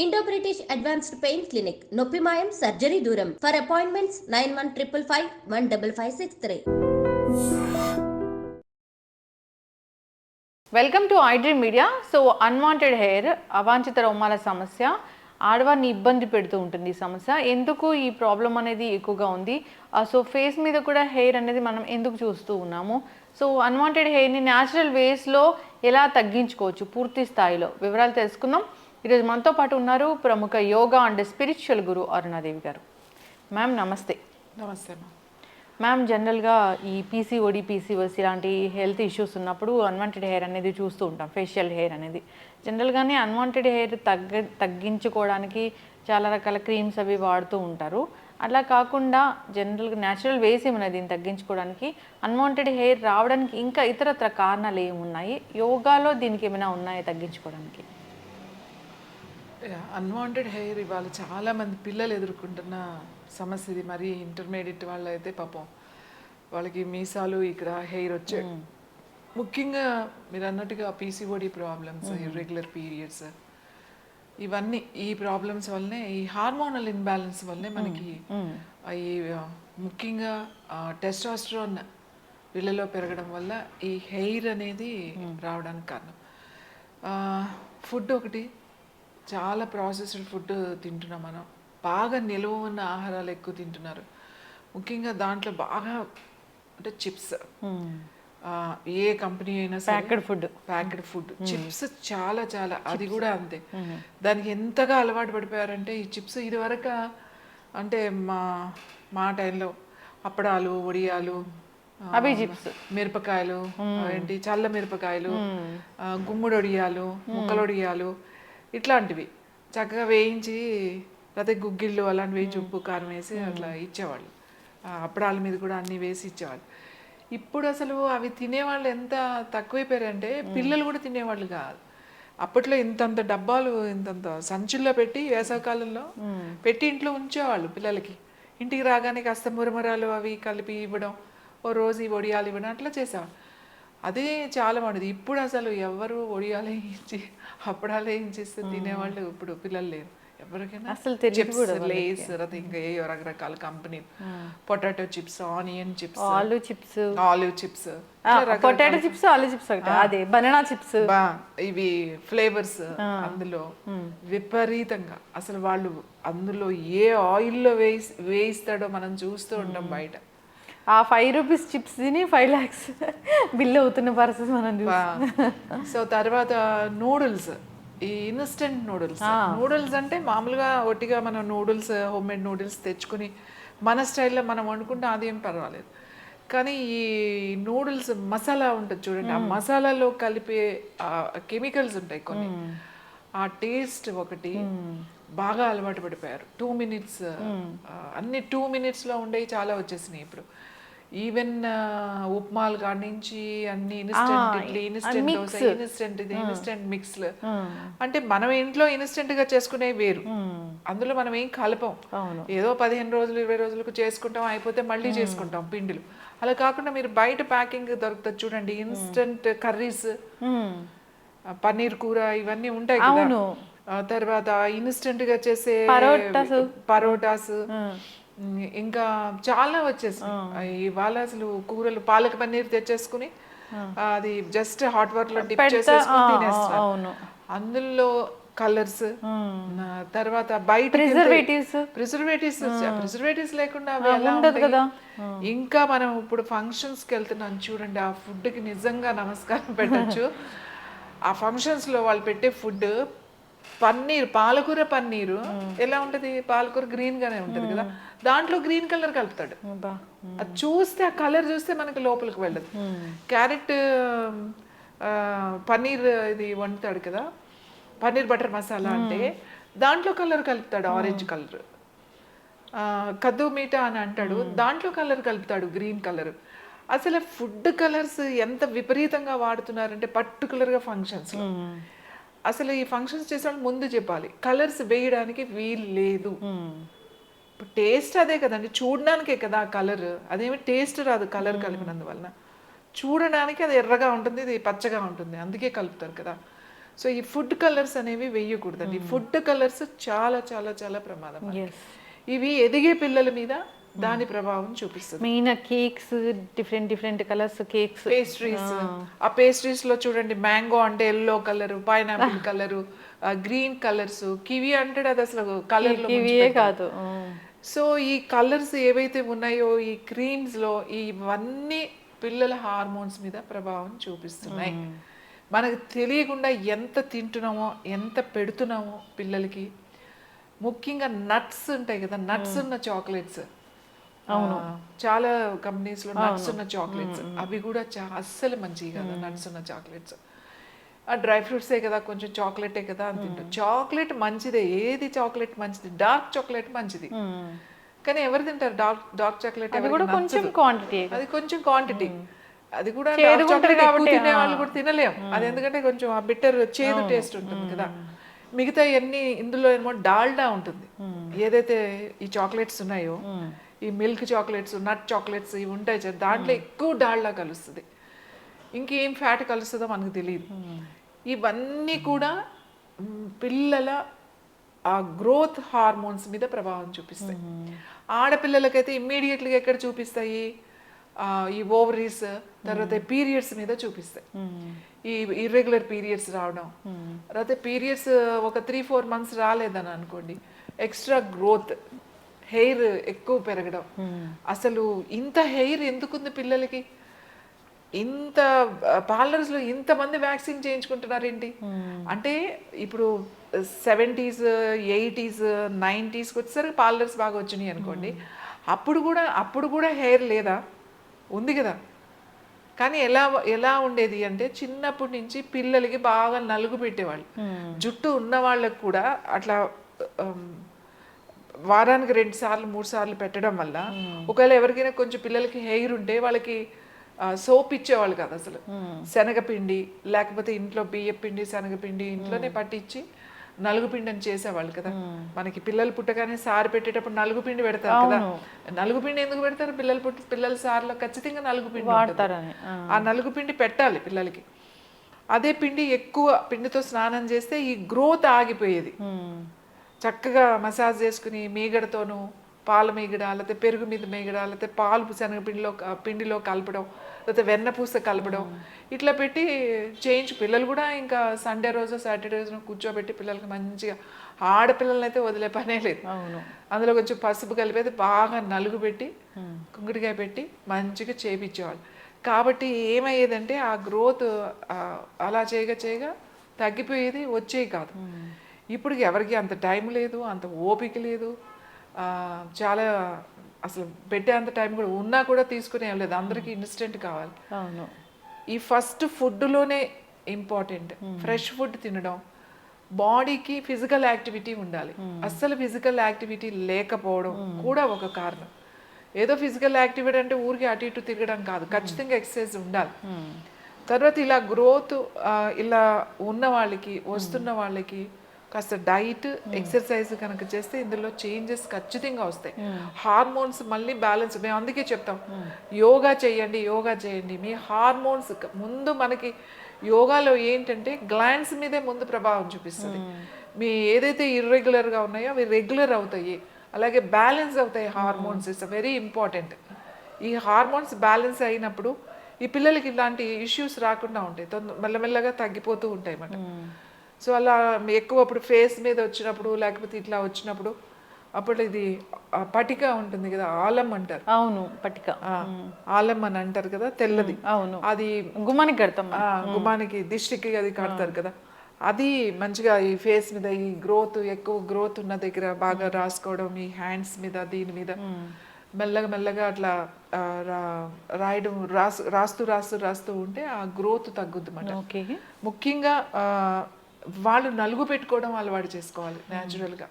Indo British advanced pain clinic నొప్పి మాయం surgery దూరం for appointments 9155515563. Welcome to iDream media. So unwanted hair, అవాంఛిత రోమాల సమస్య ఆడవారిని ఇబ్బంది పెడుతూ ఉంటుంది. ఈ సమస్య ఎందుకు ఈ ప్రాబ్లం అనేది ఎక్కువగా ఉంది. సో ఫేస్ మీద కూడా హెయిర్ అనేది మనం ఎందుకు చూస్తూ ఉన్నాము. సో అన్వాంటెడ్ హెయిర్ని న్యాచురల్ వేస్లో ఎలా తగ్గించుకోవచ్చు పూర్తి స్థాయిలో వివరాలు తెలుసుకుందాం. ఈరోజు మనతో పాటు ఉన్నారు ప్రముఖ యోగా అండ్ స్పిరిచువల్ గురు అరుణాదేవి గారు. మ్యామ్ నమస్తే. నమస్తే మ్యామ్. మ్యామ్, జనరల్గా ఈ పీసీఓడి, పీసీఓఎస్ ఇలాంటి హెల్త్ ఇష్యూస్ ఉన్నప్పుడు అన్వాంటెడ్ హెయిర్ అనేది చూస్తూ ఉంటాం. ఫేషియల్ హెయిర్ అనేది జనరల్గానే అన్వాంటెడ్ హెయిర్ తగ్గించుకోవడానికి చాలా రకాల క్రీమ్స్ అవి వాడుతూ ఉంటారు. అలా కాకుండా జనరల్గా న్యాచురల్ వేస్ ఏమైనా దీన్ని తగ్గించుకోవడానికి, అన్వాంటెడ్ హెయిర్ రావడానికి ఇంకా ఇతరత్ర కారణాలు ఏమున్నాయి, యోగాలో దీనికి ఏమైనా ఉన్నాయా తగ్గించుకోవడానికి? అన్వాంటెడ్ హెయిర్ ఇవాళ చాలామంది పిల్లలు ఎదుర్కొంటున్న సమస్య ఇది. మరి ఇంటర్మీడియట్ వాళ్ళు అయితే పాపం వాళ్ళకి మీసాలు ఇక్కడ హెయిర్ వచ్చే, ముఖ్యంగా మీరు అన్నట్టుగా పీసీఓడి ప్రాబ్లమ్స్, ఇర్రెగ్యులర్ పీరియడ్స్, ఇవన్నీ ఈ ప్రాబ్లమ్స్ వల్లనే, ఈ హార్మోనల్ ఇన్బ్యాలెన్స్ వల్లనే మనకి ఈ ముఖ్యంగా టెస్టోస్టెరాన్ వీళ్ళలో పెరగడం వల్ల ఈ హెయిర్ అనేది రావడానికి కారణం. ఫుడ్ ఒకటి, చాలా ప్రాసెస్డ్ ఫుడ్ తింటున్నాం మనం. బాగా నిలువ ఉన్న ఆహారాలు ఎక్కువ తింటున్నారు. ముఖ్యంగా దాంట్లో బాగా అంటే చిప్స్, ఏ కంపెనీ అయినా ప్యాకెడ్ ఫుడ్ చిప్స్ చాలా చాలా, అది కూడా అంతే. దానికి ఎంతగా అలవాటు పడిపోయారంటే ఈ చిప్స్. ఇదివరకు అంటే మా టైంలో అప్పడాలు, వడియాలు, అవి చిప్స్, మిరపకాయలు, ఏంటి చల్ల మిరపకాయలు, గుమ్మడి వడియాలు, ముక్కల వడియాలు, ఇట్లాంటివి చక్కగా వేయించి, లేకపోతే గుగ్గిళ్ళు అలాంటివి వేయించి ఉప్పు కారం వేసి అట్లా ఇచ్చేవాళ్ళు. అప్పడాల మీద కూడా అన్నీ వేసి ఇచ్చేవాళ్ళు. ఇప్పుడు అసలు అవి తినేవాళ్ళు ఎంత తక్కువైపోయారంటే పిల్లలు కూడా తినేవాళ్ళు కాదు. అప్పట్లో ఇంతంత డబ్బాలు, ఇంతంత సంచుల్లో పెట్టి వేసవకాలంలో పెట్టి ఇంట్లో ఉంచేవాళ్ళు పిల్లలకి. ఇంటికి రాగానే కాస్త మురమరాలు అవి కలిపి ఇవ్వడం, ఓ రోజు ఈ వడియాలు ఇవ్వడం, అట్లా చేసేవాళ్ళు. అదే చాలా బాగుండేది. ఇప్పుడు అసలు ఎవరు వడియాలు వేయించి అప్పడాలు వేయించిస్తే తినేవాళ్ళు ఇప్పుడు పిల్లలు లేరు. ఎవరికైనా అసలు లేస్, ఇంకా ఏ రకరకాల company, potato chips, onion chips, ఆలు చిప్స్, పొటాటో చిప్స్, ఆలు చిప్స్, అదే బనానా చిప్స్, ఇవి ఫ్లేవర్స్ అందులో విపరీతంగా. అసలు వాళ్ళు అందులో ఏ ఆయిల్లో వేయిస్తాడో మనం చూస్తూ ఉంటాం బయట. ఆ 5 రూపీస్ చిప్స్ తిని 5 lakhs బిల్ అవుతున్న పరిస్థితి మనం చూస్తాం. సో తర్వాత నూడిల్స్, ఈ ఇన్స్టెంట్ నూడిల్స్ అంటే మామూలుగా ఒట్టిగా మనం నూడిల్స్, హోమ్ మేడ్ నూడిల్స్ తెచ్చుకుని మన స్టైల్లో మనం వండుకుంటే అదేం పర్వాలేదు. కానీ ఈ నూడిల్స్ మసాలా ఉంటుంది చూడండి, ఆ మసాలాలో కలిపే కెమికల్స్ ఉంటాయి కొన్ని. ఆ టేస్ట్ ఒకటి బాగా అలవాటు పడిపోయారు. 2 minutes, అన్ని 2 minutesలో ఉండేవి చాలా వచ్చేసినాయి ఇప్పుడు. ఈవెన్ ఉప్మాలు కాడి నుంచి అన్ని instant idli, instant dosa, instant ఇది, ఇన్స్టెంట్ మిక్స్లు. అంటే మనం ఇంట్లో ఇన్స్టెంట్గా చేసుకునే వేరు, అందులో మనం ఏం కలపం. ఏదో 15 రోజులు 20 రోజులకు చేసుకుంటాం, అయిపోతే మళ్ళీ చేసుకుంటాం పిండిలు. అలా కాకుండా మీరు బయట ప్యాకింగ్ దొరుకుతుంది చూడండి, ఇన్స్టెంట్ కర్రీస్, పన్నీర్ కూర, ఇవన్నీ ఉంటాయి కదా. తర్వాత ఇన్స్టెంట్ గా చేసే పరోటాస్, ఇంకా చాలా వచ్చేసాయి ఇవాళ. అసలు కూరలు, పాలక్ పన్నీర్ తెచ్చేసుకుని అది జస్ట్ హాట్ వాటర్ లో డిప్ చేసేసుకుని తినేస్తారు. అందులో కలర్స్, తర్వాత బయట ప్రిజర్వేటివ్స్ లేకుండా అవి ఎలా ఉంటాయి. ఇంకా మనం ఇప్పుడు ఫంక్షన్స్ కి వెళ్తున్నాం చూడండి, ఆ ఫుడ్ కి నిజంగా నమస్కారం పెట్టచ్చు. ఆ ఫంక్షన్స్ లో వాళ్ళు పెట్టే ఫుడ్, పన్నీర్, పాలకూర పన్నీరు ఎలా ఉంటది, పాలకూర గ్రీన్ గానే ఉంటది కదా, దాంట్లో గ్రీన్ కలర్ కలుపుతాడు. అది చూస్తే, ఆ కలర్ చూస్తే మనకి లోపలికి వెళ్ళదు. క్యారెట్ పన్నీర్ ఇది వండుతాడు కదా, పన్నీర్ బటర్ మసాలా అంటే దాంట్లో కలర్ కలుపుతాడు, ఆరెంజ్ కలర్. కద్దు మీఠా అని అంటాడు, దాంట్లో కలర్ కలుపుతాడు, గ్రీన్ కలర్. అసలు ఫుడ్ కలర్స్ ఎంత విపరీతంగా వాడుతున్నారంటే పర్టికులర్గా ఫంక్షన్స్. అసలు ఈ ఫంక్షన్స్ చేసేవాళ్ళు ముందు చెప్పాలి, కలర్స్ వేయడానికి వీలు లేదు. ఇప్పుడు టేస్ట్ అదే కదండి, చూడడానికే కదా ఆ కలర్. అదేమి టేస్ట్ రాదు కలర్ కలిపినందువలన. చూడడానికి అది ఎర్రగా ఉంటుంది, ఇది పచ్చగా ఉంటుంది, అందుకే కలుపుతారు కదా. సో ఈ ఫుడ్ కలర్స్ అనేవి వేయకూడదండి. ఫుడ్ కలర్స్ చాలా చాలా చాలా ప్రమాదం. ఇవి ఎదిగే పిల్లల మీద దాని ప్రభావం చూపిస్తుంది. Main cakes, different colours cakes, pastries. ఆ పేస్ట్రీస్ లో చూడండి, మ్యాంగో అంటే yellow colour, pineapple colour, green colours, kiwi అంటే అది అసలు కలర్ కాదు. సో ఈ కలర్స్ ఏవైతే ఉన్నాయో ఈ క్రీమ్స్ లో, ఇవన్నీ పిల్లల హార్మోన్స్ మీద ప్రభావం చూపిస్తున్నాయి. మనకు తెలియకుండా ఎంత తింటున్నామో, ఎంత పెడుతున్నామో పిల్లలకి. ముఖ్యంగా నట్స్ ఉంటాయి కదా, నట్స్ ఉన్న చాక్లెట్స్, చాలా కంపెనీస్ లో నట్స్ ఉన్న చాక్లెట్స్, అవి కూడా అస్సలు మంచివి కదా. నట్స్ ఉన్న చాక్లెట్స్, ఆ డ్రై ఫ్రూట్సే కదా, కొంచెం చాక్లెటే కదా అని తింటాం. చాక్లెట్ మంచిదే, ఏది చాక్లెట్ మంచిది, డార్క్ చాక్లెట్ మంచిది. కానీ ఎవరు తింటారు డార్క్ చాక్లెట్? అది కొంచెం క్వాంటిటీ, అది కూడా చాక్లెట్ ఎక్కువ తినే వాళ్ళు కూడా తినలేం. అది ఎందుకంటే కొంచెం ఆ బిట్టర్ చేదు టేస్ట్ ఉంటుంది కదా. మిగతా అన్ని ఇందులో ఏమో డాల్డా ఉంటుంది. ఏదైతే ఈ చాక్లెట్స్ ఉన్నాయో, ఈ మిల్క్ చాక్లెట్స్, నట్ చాక్లెట్స్ ఇవి ఉంటాయి, దాంట్లో ఎక్కువ డాల్డా కలుస్తుంది. ఇంకేం ఫ్యాట్ కలుస్తుందో మనకు తెలియదు. ఇవన్నీ కూడా పిల్లల ఆ గ్రోత్ హార్మోన్స్ మీద ప్రభావం చూపిస్తాయి. ఆడపిల్లలకైతే ఇమ్మీడియట్గా ఎక్కడ చూపిస్తాయి? ఈ ఓవరీస్, తర్వాత పీరియడ్స్ మీద చూపిస్తాయి. ఈ ఇర్రెగ్యులర్ పీరియడ్స్ రావడం, తర్వాత పీరియడ్స్ ఒక 3-4 months రాలేదని అనుకోండి, ఎక్స్ట్రా గ్రోత్, హెయిర్ ఎక్కువ పెరగడం. అసలు ఇంత హెయిర్ ఎందుకుంది పిల్లలకి? ఇంత పార్లర్స్లో ఇంతమంది వ్యాక్సిన్ చేయించుకుంటున్నారేంటి అంటే, ఇప్పుడు 70s, 80s, 90s వచ్చేసరికి పార్లర్స్ బాగా వచ్చినాయి అనుకోండి. అప్పుడు కూడా హెయిర్ లేదా? ఉంది కదా. కానీ ఎలా ఉండేది అంటే, చిన్నప్పటి నుంచి పిల్లలకి బాగా నలుగు పెట్టేవాళ్ళు. జుట్టు ఉన్న వాళ్ళకు కూడా అట్లా వారానికి 2 సార్లు 3 సార్లు పెట్టడం వల్ల, ఒకవేళ ఎవరికైనా కొంచెం పిల్లలకి హెయిర్ ఉంటే వాళ్ళకి సోప్ ఇచ్చేవాళ్ళు కాదు అసలు. శనగపిండి, లేకపోతే ఇంట్లో బియ్య పిండి, శనగపిండి ఇంట్లోనే పట్టించి నలుగుపిండి అని చేసేవాళ్ళు కదా. మనకి పిల్లలు పుట్టగానే సారి పెట్టేటప్పుడు నలుగుపిండి పెడతారు కదా. నలుగుపిండి ఎందుకు పెడతారు? పిల్లల సార్లో ఖచ్చితంగా నలుగుపిండి వాడతారని. ఆ నలుగుపిండి పెట్టాలి పిల్లలకి. అదే పిండి, ఎక్కువ పిండితో స్నానం చేస్తే ఈ గ్రోత్ ఆగిపోయేది. చక్కగా మసాజ్ చేసుకుని మీగడతోనూ, పాల మీగడ, లేకపోతే పెరుగు మీద మీగడ, లేకపోతే పాలు పిండిలో కలపడం, లేకపోతే వెన్నపూస కలపడం, ఇట్లా పెట్టి చేయించు. పిల్లలు కూడా ఇంకా సండే రోజు, సాటర్డే రోజున కూర్చోబెట్టి పిల్లలకి మంచిగా, ఆడపిల్లలని అయితే వదిలే పనే లేదు. అందులో కొంచెం పసుపు కలిపేది బాగా నలుగు పెట్టి, కుంకుడికాయ పెట్టి మంచిగా చేపించేవాళ్ళు. కాబట్టి ఏమయ్యేదంటే ఆ గ్రోత్ అలా చేయగా తగ్గిపోయేది, వచ్చేవి కాదు. ఇప్పుడు ఎవరికి అంత టైం లేదు, అంత ఓపిక లేదు. చాలా అసలు పెట్టే అంత టైం కూడా ఉన్నా కూడా తీసుకునే లేదు. అందరికీ ఇన్స్టెంట్ కావాలి. ఈ ఫస్ట్ ఫుడ్లోనే ఇంపార్టెంట్. ఫ్రెష్ ఫుడ్ తినడం, బాడీకి ఫిజికల్ యాక్టివిటీ ఉండాలి. అస్సలు ఫిజికల్ యాక్టివిటీ లేకపోవడం కూడా ఒక కారణం. ఏదో ఫిజికల్ యాక్టివిటీ అంటే ఊరికి అటు ఇటు తిరగడం కాదు, ఖచ్చితంగా ఎక్సర్సైజ్ ఉండాలి. తర్వాత ఇలా గ్రోత్ ఇలా ఉన్న వాళ్ళకి, వస్తున్న వాళ్ళకి కాస్త డైట్, ఎక్సర్సైజ్ కనుక చేస్తే ఇందులో చేంజెస్ ఖచ్చితంగా వస్తాయి. హార్మోన్స్ మళ్ళీ బ్యాలెన్స్. మేము అందుకే చెప్తాం, యోగా చేయండి. మీ హార్మోన్స్ ముందు, మనకి యోగాలో ఏంటంటే గ్లాండ్స్ మీదే ముందు ప్రభావం చూపిస్తుంది. మీ ఏదైతే ఇర్రెగ్యులర్గా ఉన్నాయో అవి రెగ్యులర్ అవుతాయి, అలాగే బ్యాలెన్స్ అవుతాయి. Hormones is very important. ఈ హార్మోన్స్ బ్యాలెన్స్ అయినప్పుడు ఈ పిల్లలకి ఇలాంటి ఇష్యూస్ రాకుండా ఉంటాయి, మెల్లమెల్లగా తగ్గిపోతూ ఉంటాయి అన్నమాట. సో అలా ఎక్కువ అప్పుడు ఫేస్ మీద వచ్చినప్పుడు, లేకపోతే ఇట్లా వచ్చినప్పుడు, అప్పుడు ఇది పటిక ఉంటుంది కదా, ఆలం అంటారు. అవును, పటిక, ఆలం అని అంటారు కదా, తెల్లది. అవును, అది గుమ్మానికి కడతాం. గుమ్మానికి, దిష్టికి అది కడతారు కదా. అది మంచిగా ఈ ఫేస్ మీద, ఈ ఎక్కువ గ్రోత్ ఉన్న దగ్గర బాగా రాసుకోవడం, ఈ హ్యాండ్స్ మీద, దీని మీద మెల్లగా అట్లా రాయడం, రాస్తూ ఉంటే ఆ గ్రోత్ తగ్గుద్ది అన్నమాట. ముఖ్యంగా వాళ్ళు నలుగు పెట్టుకోవడం అలవాటు చేసుకోవాలి. న్యాచురల్గా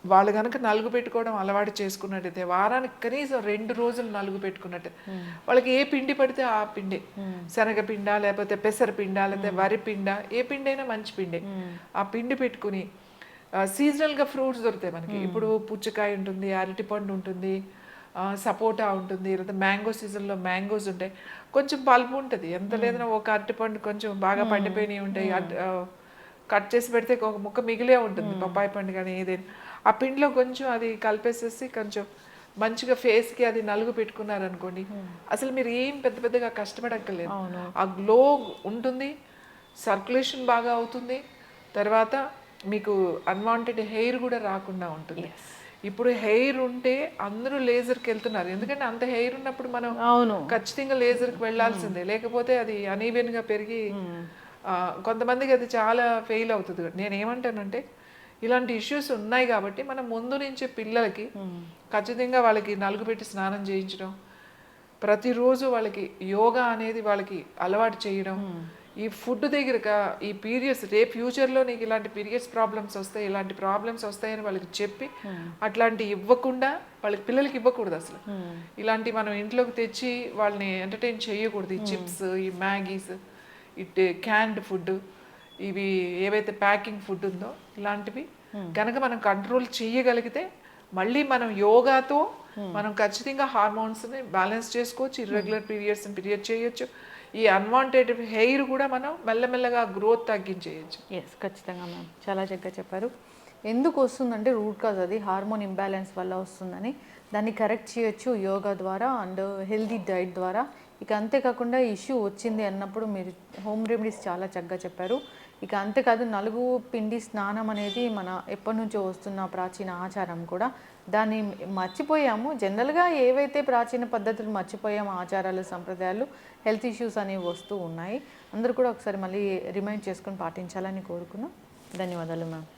వాళ్ళు కనుక నలుగు పెట్టుకోవడం అలవాటు చేసుకున్నట్టయితే, వారానికి కనీసం 2 రోజులు నలుగు పెట్టుకున్నట్టే, వాళ్ళకి ఏ పిండి పడితే ఆ పిండే, శనగపిండ, లేకపోతే పెసరపిండ, లేకపోతే వరి పిండ, ఏ పిండి అయినా మంచి పిండే, ఆ పిండి పెట్టుకుని సీజనల్గా ఫ్రూట్స్ దొరుకుతాయి మనకి. ఇప్పుడు పుచ్చకాయ ఉంటుంది, అరటిపండు ఉంటుంది, సపోటా ఉంటుంది, లేదా మ్యాంగో సీజన్లో మ్యాంగోస్ ఉంటాయి, కొంచెం పల్పు ఉంటుంది. ఎంత లేదన్నా ఒక అరటిపండు కొంచెం బాగా పండిపోయినవి ఉంటాయి, కట్ చేసి పెడితే ఒక ముక్క మిగిలే ఉంటుంది, పప్పాయి పండు కానీ ఏదైనా. ఆ పిండిలో కొంచెం అది కలిపేసేసి కొంచెం మంచిగా ఫేస్కి అది నలుగు పెట్టుకున్నారనుకోండి, అసలు మీరు ఏం పెద్ద పెద్దగా కష్టపడక్కర్లేదు. ఆ గ్లో ఉంటుంది, సర్క్యులేషన్ బాగా అవుతుంది, తర్వాత మీకు అన్వాంటెడ్ హెయిర్ కూడా రాకుండా ఉంటుంది. ఇప్పుడు హెయిర్ ఉంటే అందరూ లేజర్కి వెళ్తున్నారు, ఎందుకంటే అంత హెయిర్ ఉన్నప్పుడు మనం ఖచ్చితంగా లేజర్కి వెళ్ళాల్సిందే, లేకపోతే అది అనీవెన్గా పెరిగి కొంతమందికి అది చాలా ఫెయిల్ అవుతుంది. నేను ఏమంటానంటే ఇలాంటి ఇష్యూస్ ఉన్నాయి కాబట్టి మనం ముందు నుంచి పిల్లలకి ఖచ్చితంగా వాళ్ళకి నలుగు పెట్టి స్నానం చేయించడం, ప్రతిరోజు వాళ్ళకి యోగా అనేది వాళ్ళకి అలవాటు చేయడం, ఈ ఫుడ్ దగ్గర ఈ పీరియడ్స్ రేపు ఫ్యూచర్లో నీకు ఇలాంటి పీరియడ్స్ ప్రాబ్లమ్స్ వస్తాయి, ఇలాంటి ప్రాబ్లమ్స్ వస్తాయని వాళ్ళకి చెప్పి అట్లాంటి ఇవ్వకుండా వాళ్ళకి పిల్లలకి ఇవ్వకూడదు అసలు. ఇలాంటి మనం ఇంట్లోకి తెచ్చి వాళ్ళని ఎంటర్టైన్ చేయకూడదు. ఈ చిప్స్, ఈ మ్యాగీస్, ఈ క్యాన్డ్ ఫుడ్, ఇవి ఏవైతే ప్యాకింగ్ ఫుడ్ ఉందో ఇలాంటివి కనుక మనం కంట్రోల్ చేయగలిగితే మళ్ళీ మనం యోగాతో మనం ఖచ్చితంగా హార్మోన్స్ని బ్యాలెన్స్ చేసుకోవచ్చు, ఇర్రెగ్యులర్ పీరియడ్స్ని పీరియడ్ చేయొచ్చు, ఈ అన్వాంటెడ్ హెయిర్ కూడా మనం మెల్లమెల్లగా గ్రోత్ తగ్గించేయచ్చు. ఎస్, ఖచ్చితంగా మ్యామ్, చాలా చక్కగా చెప్పారు. ఎందుకు వస్తుందంటే రూట్ కాజ్ అది హార్మోన్ ఇంబ్యాలెన్స్ వల్ల వస్తుందని, దాన్ని కరెక్ట్ చేయొచ్చు యోగా ద్వారా అండ్ హెల్దీ డైట్ ద్వారా. ఇక అంతేకాకుండా ఇష్యూ వచ్చింది అన్నప్పుడు మీరు హోమ్ రెమెడీస్ చాలా చక్కగా చెప్పారు. ఇక అంతేకాదు నలుగు పిండి స్నానం అనేది మన ఎప్పటి నుంచో వస్తున్న ప్రాచీన ఆచారం కూడా, దాన్ని మర్చిపోయాము. జనరల్గా ఏవైతే ప్రాచీన పద్ధతులు మర్చిపోయాము, ఆచారాలు సంప్రదాయాలు, హెల్త్ ఇష్యూస్ అనేవి వస్తూ ఉన్నాయి. అందరూ కూడా ఒకసారి మళ్ళీ రిమైండ్ చేసుకొని పాటించాలని కోరుకున్నాం. ధన్యవాదాలు మ్యామ్.